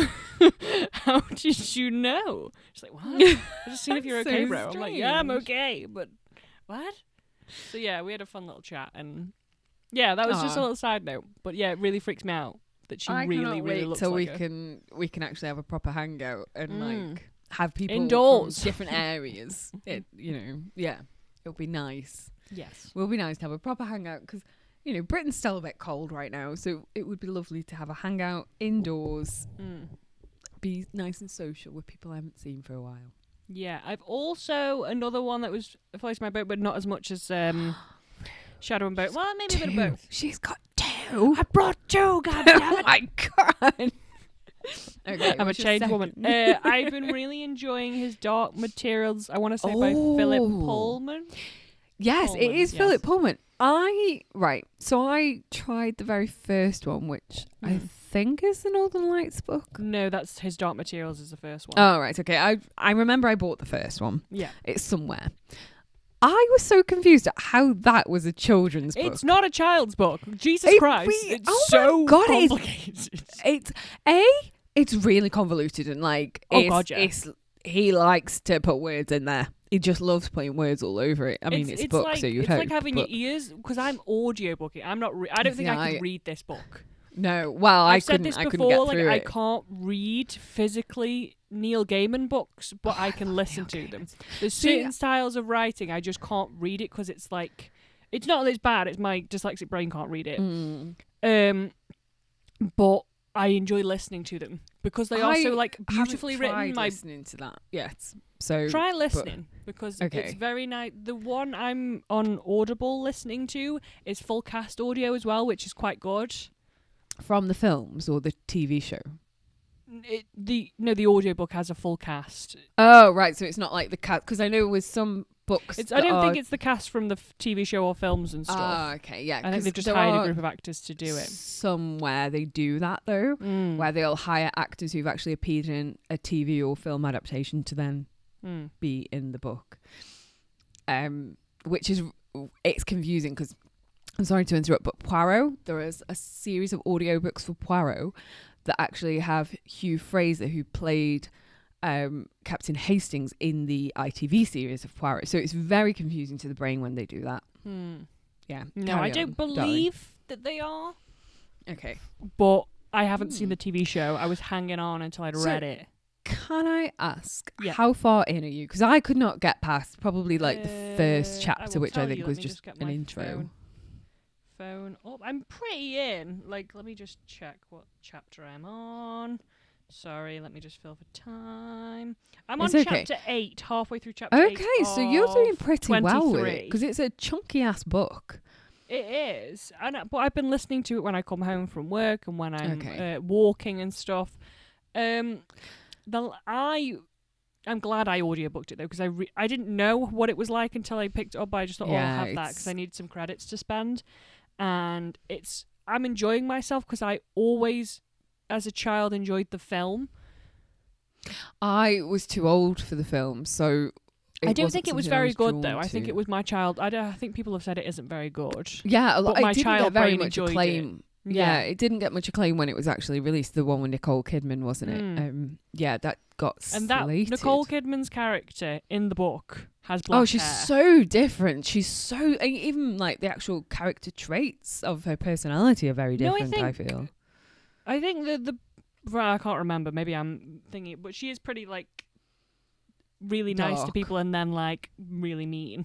How did you know? She's like, what? I just seen if you're okay, bro. I'm like, yeah, I'm okay, but what? So yeah, we had a fun little chat and yeah, that was just a little side note. But yeah, it really freaks me out that she really looks like her. we can actually have a proper hangout and like have people indoors from different areas. It'll be nice. Yes, will be nice to have a proper hangout because you know Britain's still a bit cold right now, so it would be lovely to have a hangout indoors, be nice and social with people I haven't seen for a while. Yeah, I've also another one that was floating my boat, but not as much as Shadow and Boat. Well, maybe a bit of both. She's got 2. I brought 2, goddammit. Oh my god. Okay, I'm a changed woman. I've been really enjoying his Dark Materials, I want to say, by Philip Pullman. Yes, Pullman, it is Philip Pullman. So I tried the very first one, which I think is the Northern Lights book. No, that's his Dark Materials is the first one. Oh, right, okay. I remember I bought the first one. Yeah. It's somewhere. I was so confused at how that was a children's book. It's not a child's book. Jesus Christ. It's so complicated. It's really convoluted and he likes to put words in there. He just loves putting words all over it. I mean, it's a book, like, so you'd it's hope. It's like having your ears, because I'm audiobooking. I'm not. I don't think I could read this book. No, well, I've said this before. Like, I can't read physically Neil Gaiman books, but I can listen to them. There's certain styles of writing I just can't read it because it's like, it's not that it's bad. It's my dyslexic brain can't read it. But I enjoy listening to them because they are so like beautifully written. Listening to that, yes. So try listening because it's very nice. The one I'm on Audible listening to is full cast audio as well, which is quite good. From the films or the TV show? The audiobook has a full cast. Oh, right. So it's not like the cast, because I know with some books. I don't think it's the cast from the TV show or films and stuff. Ah, okay, yeah. I think they've just hired a group of actors to do it. Somewhere they do that though, where they'll hire actors who've actually appeared in a TV or film adaptation to then be in the book. Which is, it's confusing because, I'm sorry to interrupt, but Poirot, there is a series of audiobooks for Poirot that actually have Hugh Fraser, who played Captain Hastings in the ITV series of Poirot. So it's very confusing to the brain when they do that. Yeah. No, I don't believe that they are. Okay. But I haven't seen the TV show. I was hanging on until I'd read it. Can I ask, how far in are you? Because I could not get past probably like the first chapter, which I think was just an intro. Phone. Oh, I'm pretty in. Like, let me just check what chapter I'm on. Sorry, let me just fill for time. I'm on chapter 8, halfway through chapter 8. Okay, so you're doing pretty well with it because it's a chunky ass book. It is, but I've been listening to it when I come home from work and when I'm walking and stuff. I'm glad I audiobooked it though because I didn't know what it was like until I picked it up. I just thought, I'll have that because I need some credits to spend. And I'm enjoying myself because I always, as a child, enjoyed the film. I was too old for the film, so I don't think it was very good though. I think it was my child. I think people have said it isn't very good. Yeah, but my child very much acclaim. Yeah, it didn't get much acclaim when it was actually released. The one with Nicole Kidman, wasn't it? That got slated. And that Nicole Kidman's character in the book has black hair. She's so different. She's so, even like the actual character traits of her personality are very different. I feel. I think I can't remember. Maybe I'm thinking, but she is pretty like really dark. Nice to people, and then like really mean.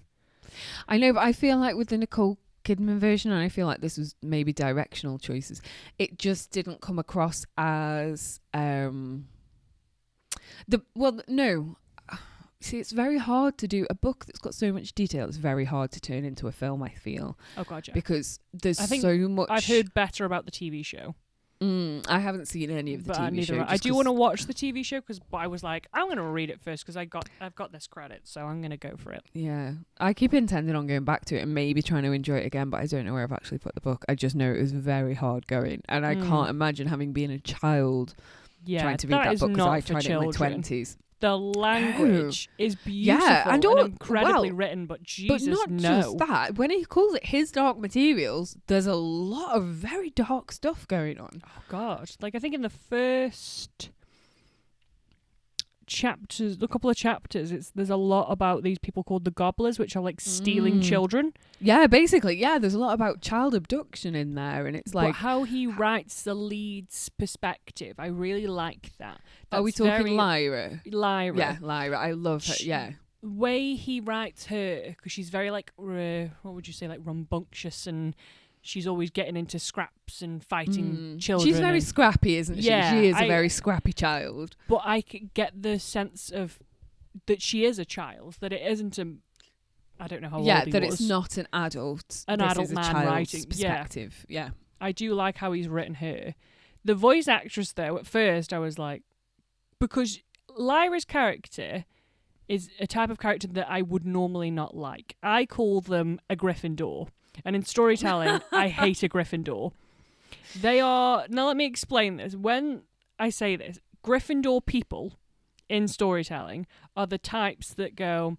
I know, but I feel like with the Nicole Kidman version, and I feel like this was maybe directional choices, it just didn't come across as see, it's very hard to do a book that's got so much detail. It's very hard to turn into a film, I feel. Oh god, yeah. Because there's so much. I've heard better about the TV show. I haven't seen any of the TV show. I do want to watch the TV show because I was like, I'm going to read it first because I've got this credit, so I'm going to go for it. Yeah, I keep intending on going back to it and maybe trying to enjoy it again, but I don't know where I've actually put the book. I just know it was very hard going, and I can't imagine having been a child trying to read that book because I tried it in my 20s. The language is beautiful and incredibly written, but Jesus, but not just that. When he calls it his Dark Materials, there's a lot of very dark stuff going on. Oh God! Like I think in the first chapters, a couple of chapters, there's a lot about these people called the Gobblers, which are like stealing children. Yeah, basically, there's a lot about child abduction in there, and it's like how he writes the lead's perspective. I really like that. Are we talking Lyra? Lyra. Yeah, Lyra. I love her. Yeah. The way he writes her, because she's very like, what would you say, like rambunctious, and she's always getting into scraps and fighting children. She's very scrappy, isn't she? Yeah, she is a very scrappy child. But I could get the sense of that she is a child, that it isn't a, I don't know how old he that was. it's not an adult. This adult is a man child's writing perspective. Yeah. I do like how he's written her. The voice actress, though, at first I was like, because Lyra's character is a type of character that I would normally not like. I call them a Gryffindor. And in storytelling, I hate a Gryffindor. They are... Now, let me explain this. When I say this, Gryffindor people in storytelling are the types that go,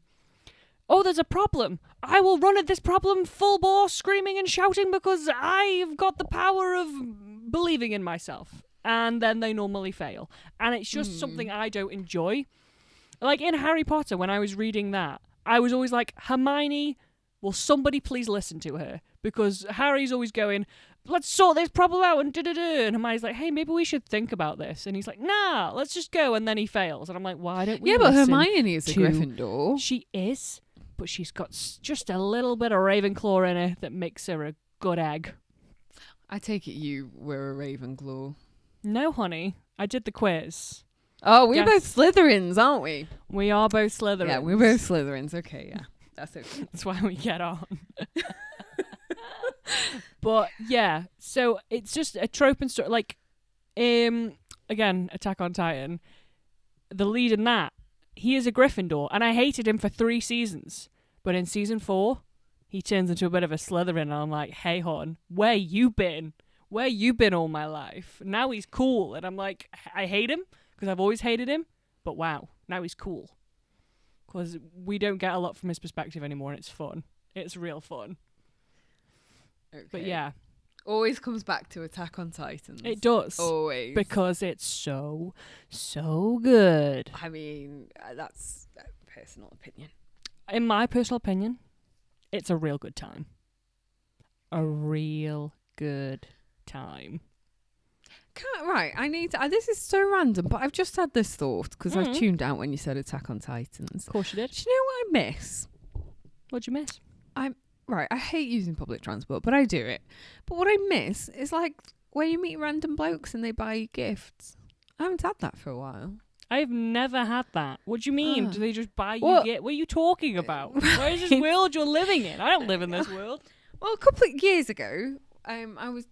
oh, there's a problem. I will run at this problem full bore, screaming and shouting because I've got the power of believing in myself. And then they normally fail. And it's just something I don't enjoy. Like in Harry Potter, when I was reading that, I was always like, Hermione, will somebody please listen to her? Because Harry's always going, let's sort this problem out and da-da-da. And Hermione's like, hey, maybe we should think about this. And he's like, nah, let's just go. And then he fails. And I'm like, why don't we Yeah, but listen Hermione is a to... Gryffindor. She is, but she's got just a little bit of Ravenclaw in her that makes her a good egg. I take it you were a Ravenclaw. No, honey. I did the quiz. Oh, we're both Slytherins, aren't we? We are both Slytherins. Yeah, we're both Slytherins. Okay, yeah. That's okay. That's why we get on. But yeah, so it's just a trope and story. Like, again, Attack on Titan, the lead in that, he is a Gryffindor, and I hated him for 3 seasons. But in season 4, he turns into a bit of a Slytherin, and I'm like, hey, hon, where you been? Where you been all my life? Now he's cool, and I'm like, I hate him, because I've always hated him, but wow, now he's cool. Because we don't get a lot from his perspective anymore, and it's fun. It's real fun. Okay. But yeah. Always comes back to Attack on Titans. It does. Always. Because it's so good. I mean, that's a personal opinion. In my personal opinion, it's a real good time. A real good time. Right, I need to... this is so random, but I've just had this thought, because I've tuned out when you said Attack on Titans. Of course you did. Do you know what I miss? What'd you miss? Right, I hate using public transport, but I do it. But what I miss is, like, where you meet random blokes and they buy you gifts. I haven't had that for a while. I've never had that. What do you mean? Do they just buy you What What are you talking about? Where is this world you're living in? I don't live in this world. Well, a couple of years ago, I was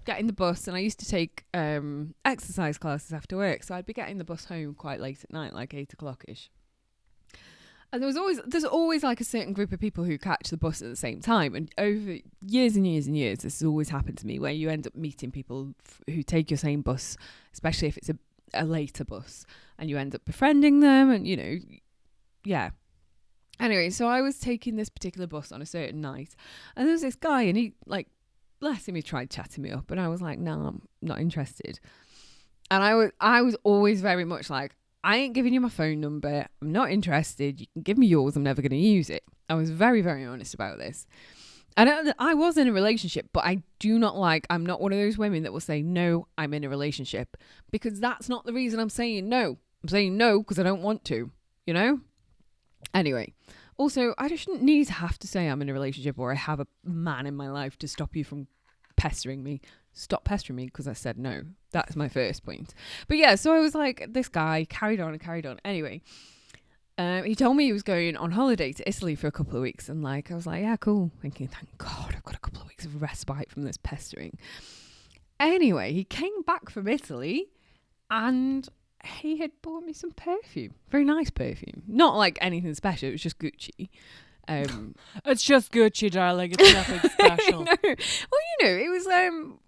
getting the bus, and I used to take exercise classes after work, so I'd be getting the bus home quite late at night, like 8 o'clock-ish. And there's always like a certain group of people who catch the bus at the same time, and over years and years and years, this has always happened to me, where you end up meeting people who take your same bus, especially if it's a later bus, and you end up befriending them, and yeah. Anyway, so I was taking this particular bus on a certain night, and there was this guy, and he, like, bless him, he tried chatting me up, and I was like, no, I'm not interested. And I was always very much like, I ain't giving you my phone number. I'm not interested. You can give me yours. I'm never going to use it. I was very, very honest about this. And I was in a relationship, but I'm not one of those women that will say, no, I'm in a relationship, because that's not the reason I'm saying no. I'm saying no because I don't want to, Anyway, also, I just shouldn't need to have to say I'm in a relationship or I have a man in my life to stop you from pestering me. Stop pestering me because I said no. That's my first point. But yeah, so I was like, this guy carried on. Anyway, he told me he was going on holiday to Italy for a couple of weeks, and I was like, yeah, cool. Thinking, thank God, I've got a couple of weeks of respite from this pestering. Anyway, he came back from Italy, and he had bought me some perfume. Very nice perfume. Not like anything special. It was just Gucci. It's just Gucci, darling. It's nothing special. No. Well, it was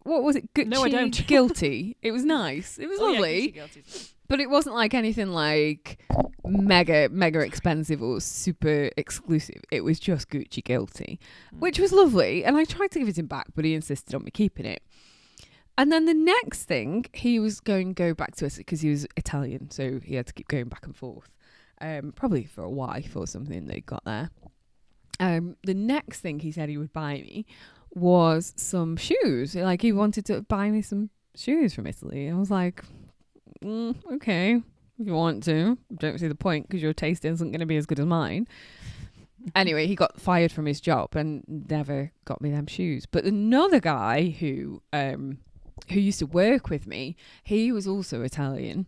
what was it? Gucci. No, I don't. Guilty. It was nice. It was lovely. Yeah, but it wasn't like anything like mega expensive or super exclusive. It was just Gucci Guilty, which was lovely. And I tried to give it him back, but he insisted on me keeping it. And then the next thing, he was going to go back to Italy because he was Italian, so he had to keep going back and forth. Probably for a wife or something they got there. The next thing he said he would buy me was some shoes. Like, he wanted to buy me some shoes from Italy. I was like, okay, if you want to. Don't see the point because your taste isn't going to be as good as mine. Anyway, he got fired from his job and never got me them shoes. But another guy who used to work with me, he was also Italian.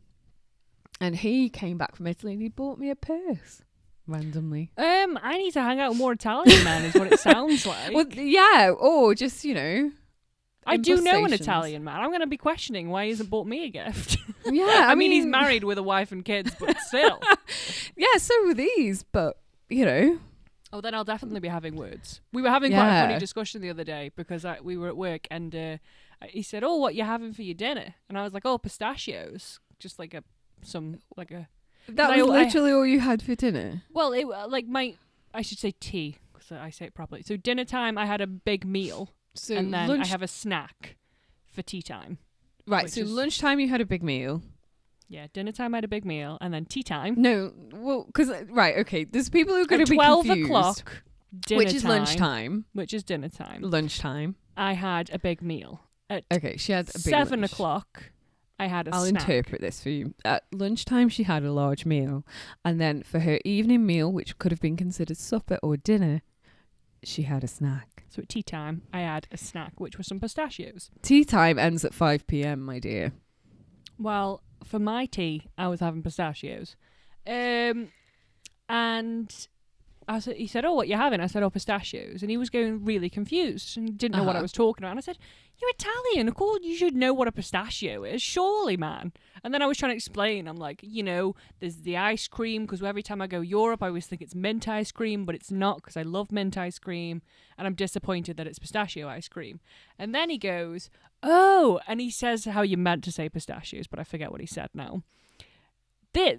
And he came back from Italy and he bought me a purse randomly. I need to hang out with more Italian men, is what it sounds like. Well, yeah, or just, you know. I do know an Italian man. I'm going to be questioning why he hasn't bought me a gift. Yeah, I mean, he's married with a wife and kids, but still. Yeah, so were these, but, you know. Oh, then I'll definitely be having words. We were having quite a funny discussion the other day because we were at work and he said, "Oh, what you having for your dinner?" And I was like, "Oh, pistachios." Just like that was literally all you had for dinner? Well, I should say tea, because I say it properly. So dinner time, I had a big meal, and then I have a snack for tea time. Right, so lunchtime you had a big meal. Yeah, dinner time I had a big meal, and then tea time. No, well, because, right, okay, there's people who are going to be 12 confused. 12 o'clock, dinner which is time, lunchtime. Which is dinner time. Lunchtime. I had a big meal. Okay, she had a big 7 lunch. o'clock, I had a snack. I'll interpret this for you. At lunchtime, she had a large meal. And then for her evening meal, which could have been considered supper or dinner, she had a snack. So at tea time, I had a snack, which was some pistachios. Tea time ends at 5 p.m, my dear. Well, for my tea, I was having pistachios. And he said, "Oh, what you having?" I said, "Oh, pistachios." And he was going really confused and didn't know what I was talking about. And I said, "You're Italian. Of course you should know what a pistachio is. Surely, man." And then I was trying to explain. I'm like, there's the ice cream, because every time I go Europe, I always think it's mint ice cream, but it's not, because I love mint ice cream. And I'm disappointed that it's pistachio ice cream. And then he goes, "Oh," and he says how you meant to say pistachios, but I forget what he said now.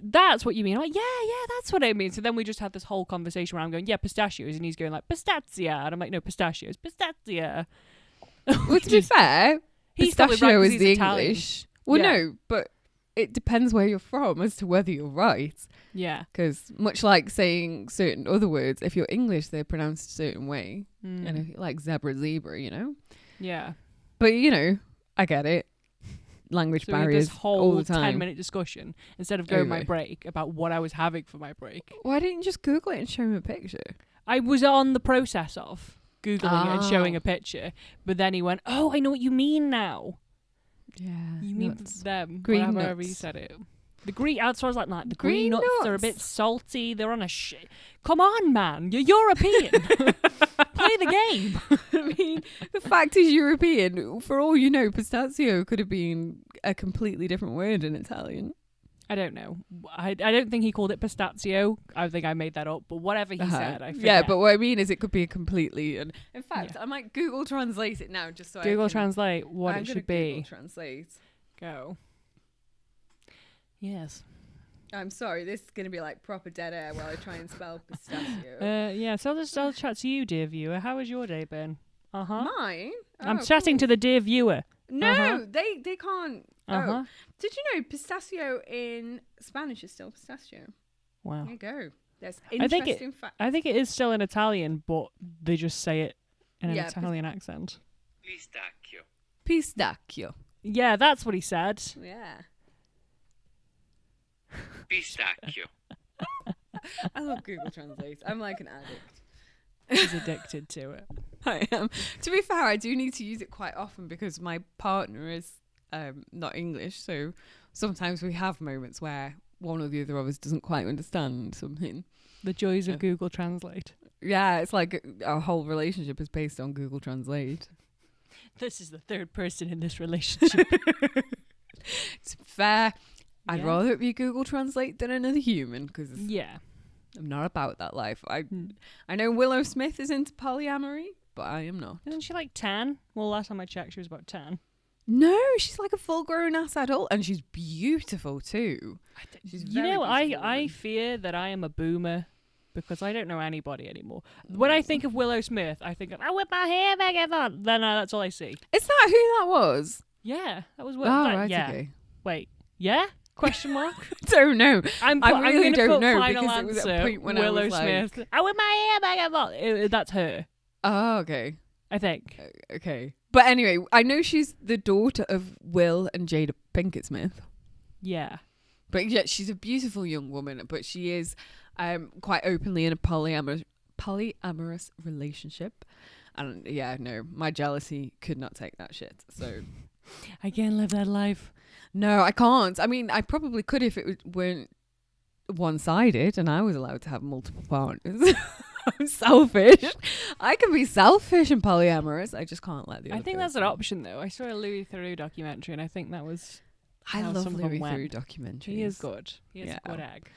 That's what you mean. I'm like, yeah, that's what I mean. So then we just had this whole conversation where I'm going, "Yeah, pistachios," and he's going like, "Pistachia," and I'm like, "No, pistachios, pistachia." Well, to be fair, pistachio is the Italian. English. Well, no, but it depends where you're from as to whether you're right. Yeah. Because much like saying certain other words, if you're English, they're pronounced a certain way. And if you like zebra, Yeah. But, I get it. Language so barriers this whole all the time. 10-minute discussion instead of going my break about what I was having for my break. Why didn't you just Google it and show me a picture? I was on the process of Googling it and showing a picture, but then he went, "Oh, I know what you mean now." Yeah. You mean them. Green whatever nuts. you said it. The green, that's what I was like, the Green green nuts are a nuts. bit salty. They're on a Come on, man. You're European. Play the game. I mean, the fact is European. For all you know, pistachio could have been a completely different word in Italian. I don't know. I don't think he called it pistachio. I think I made that up. But whatever he said, I forget. Yeah, but what I mean is it could be a completely... in fact, I might Google Translate it now just so Google Translate what I'm it should be. Google Translate. Go. Yes. I'm sorry, this is going to be like proper dead air while I try and spell pistachio. Yeah, so I'll chat to you, dear viewer. How has your day been? Mine? I'm chatting to the dear viewer. No, they can't. Uh-huh. Oh. Did you know pistachio in Spanish is still pistachio? Wow. There you go. That's interesting fact. I think it is still in Italian, but they just say it in an Italian accent. Pistachio. Yeah, that's what he said. Yeah. Pistachio. I love Google Translate. I'm like an addict. He's addicted to it. I am. To be fair, I do need to use it quite often because my partner is not English, so sometimes we have moments where one or the other of us doesn't quite understand something. The joys of Google Translate. Yeah, it's like our whole relationship is based on Google Translate. This is the third person in this relationship. To be fair, I'd rather it be Google Translate than another human because I'm not about that life. I know Willow Smith is into polyamory, but I am not. Isn't she like 10? Well, last time I checked, she was about 10. No, she's like a full-grown ass adult, and she's beautiful too. She's very I fear that I am a boomer because I don't know anybody anymore. When I think of Willow Smith, I think of, I whip my hair back on. Then that's all I see. Is that who that was? Yeah, that was Okay. Wait, yeah? Question mark? Don't know. I really I'm don't put know final because it was answer, a point when Willow I was Smith. like, I whip my hair back on. That's her. Oh, okay. I think. Okay. But anyway, I know she's the daughter of Will and Jada Pinkett Smith. Yeah. But yeah, she's a beautiful young woman, but she is quite openly in a polyamorous relationship. And yeah, no, my jealousy could not take that shit. So I can't live that life. No, I can't. I mean, I probably could if it weren't one-sided and I was allowed to have multiple partners. I'm selfish. I can be selfish and polyamorous. I just can't let the other I think that's an person. option, though. I saw a Louis Theroux documentary, and I think that was... I how love some of them Louis went. Theroux documentaries. He is good. He is a good egg.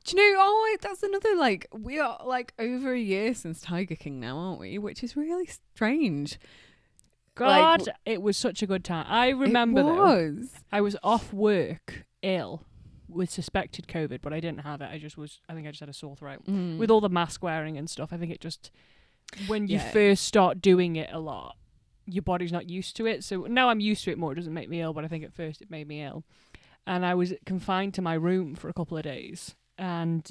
Do you know, that's another, like, we are, like, over a year since Tiger King now, aren't we? Which is really strange. God, Like, it was such a good time. I remember, though, I was off work, ill, with suspected COVID, but I didn't have it. I think I just had a sore throat. With all the mask wearing and stuff, I think it just, when you first start doing it a lot, your body's not used to it. So now I'm used to it more. It doesn't make me ill, but I think at first it made me ill. And I was confined to my room for a couple of days. And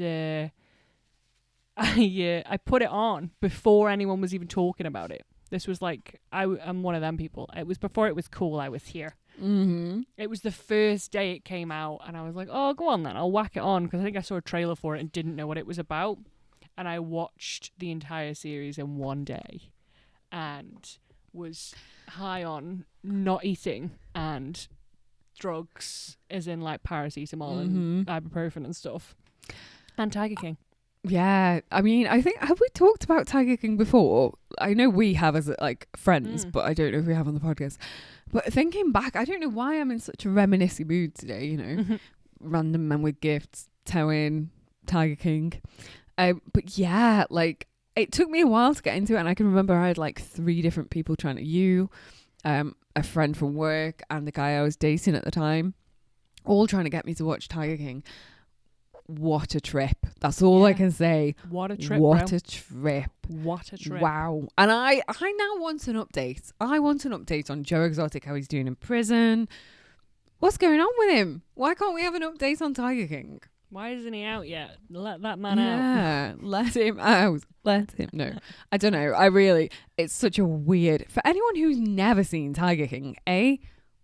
I put it on before anyone was even talking about it. This was like, I'm one of them people. It was before it was cool. I was here. Mm-hmm. It was the first day it came out, and I was like, oh, go on then. I'll whack it on, because I think I saw a trailer for it and didn't know what it was about. And I watched the entire series in one day and was high on not eating and drugs, as in like paracetamol and ibuprofen and stuff. And Tiger King. Yeah, I mean, I think, have we talked about Tiger King before? I know we have as like friends, but I don't know if we have on the podcast. But thinking back, I don't know why I'm in such a reminiscing mood today, you know. Random men with gifts, towing, Tiger King. But yeah, like, it took me a while to get into it, and I can remember I had like 3 different people trying to a friend from work and the guy I was dating at the time, all trying to get me to watch Tiger King. What a trip. That's all I can say. What a trip, What bro. a trip. What a trip. Wow. And I now want an update. I want an update on Joe Exotic, how he's doing in prison. What's going on with him? Why can't we have an update on Tiger King? Why isn't he out yet? Let that man out. Yeah, let him out. Let him. No, I don't know. It's such a weird... For anyone who's never seen Tiger King,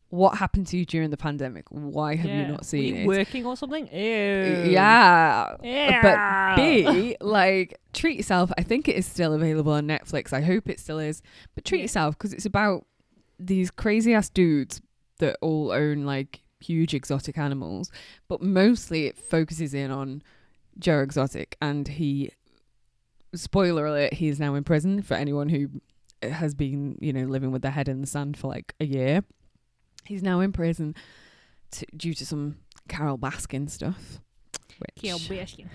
what happened to you during the pandemic? Why have you not seen it? Working or something? Ew. Yeah. Yeah. But B, like, treat yourself. I think it is still available on Netflix. I hope it still is. But treat yourself, because it's about these crazy ass dudes that all own like huge exotic animals. But mostly it focuses in on Joe Exotic, and spoiler alert, he is now in prison, for anyone who has been, living with their head in the sand for like a year. He's now in prison due to some Carol Baskin stuff. Carol Baskin.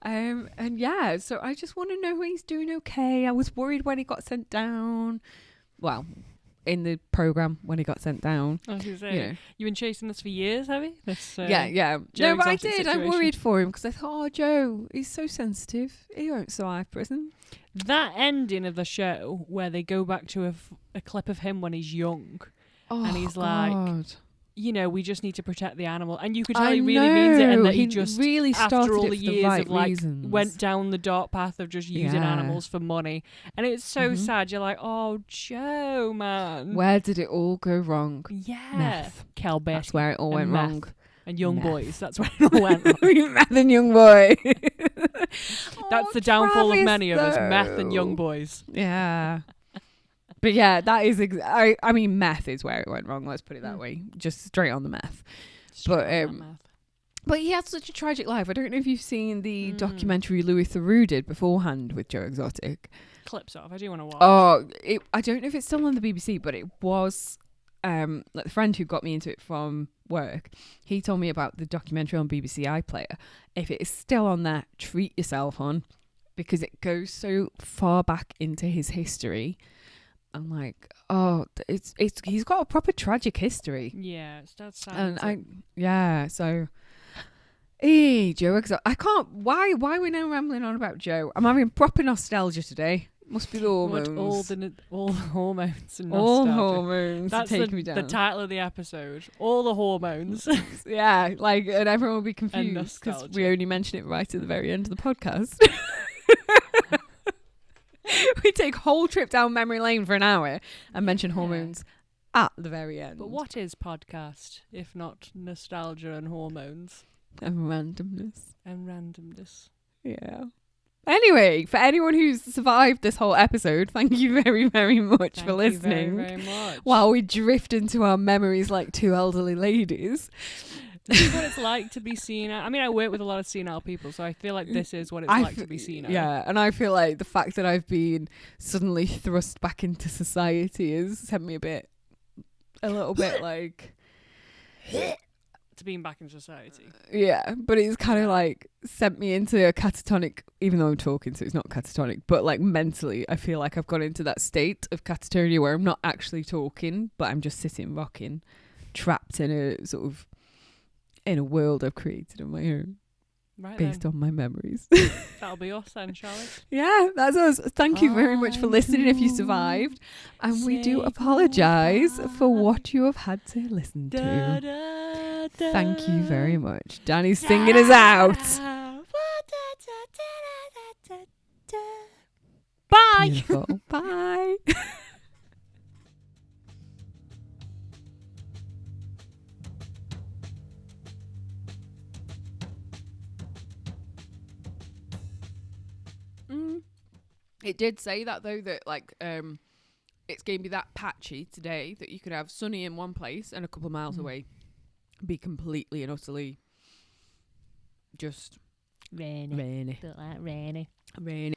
And yeah, so I just want to know he's doing okay. I was worried when he got sent down. Well, in the program when he got sent down. I was going to say, you've been chasing this for years, have you? This, yeah. Joe No, but I Exotic did. situation. I worried for him because I thought, Joe, he's so sensitive. He won't survive prison. That ending of the show where they go back to a clip of him when he's young, and he's like, we just need to protect the animal, and you could tell he really means it, and that he just really after all the years right of like reasons. went down the dark path of just using animals for money, and it's so sad. You're like, oh, Joe, man, where did it all go wrong? Yeah, Meth. Cal Baskin. That's where it all went wrong. And young boys, that's where it all went wrong. Meth and young boy. That's the downfall of many of us, though. meth and young boys. Yeah. But yeah, that is... I mean, meth is where it went wrong, let's put it that way. Just straight on the meth. But he had such a tragic life. I don't know if you've seen the documentary Louis Theroux did beforehand with Joe Exotic. Clips off. I do want to watch. Oh, I don't know if it's still on the BBC, but it was... like the friend who got me into it from work, he told me about the documentary on BBC iPlayer. If it is still on there, treat yourself on, because it goes so far back into his history. I'm like, it's he's got a proper tragic history. Yeah, that's sad. And so Joe Exotic. I can't. Why we now rambling on about Joe? I'm having proper nostalgia today. Must be the hormones. All the hormones and nostalgia. All hormones. That's taking me down. The title of the episode. All the hormones. Yeah, like, and everyone will be confused because we only mention it right at the very end of the podcast. We take a whole trip down memory lane for an hour and mention hormones at the very end. But what is podcast if not nostalgia and hormones? And randomness. And randomness. Yeah. Anyway, for anyone who's survived this whole episode, thank you very, very much for listening. Thank you very, very much. While we drift into our memories like two elderly ladies. This is what it's like to be senile. I mean, I work with a lot of senile people, so I feel like this is what it's like to be senile. Yeah, and I feel like the fact that I've been suddenly thrust back into society has sent me a little bit like... to being back in society. Yeah, but it's kind of like sent me into a catatonic, even though I'm talking, so it's not catatonic, but like mentally, I feel like I've gone into that state of catatonia where I'm not actually talking, but I'm just sitting rocking, trapped in a sort of, in a world I've created on my own. Right, based on my memories. That'll be us then, shall it? Yeah, that's us. Thank you very much for listening if you survived. And we do apologise for what you have had to listen to. Thank you very much. Danny's singing us out. Bye. Beautiful. Bye. It did say that though, that like it's going to be that patchy today that you could have sunny in one place and a couple of miles away be completely and utterly just rainy. Rainy. Bit like rainy. Rainy.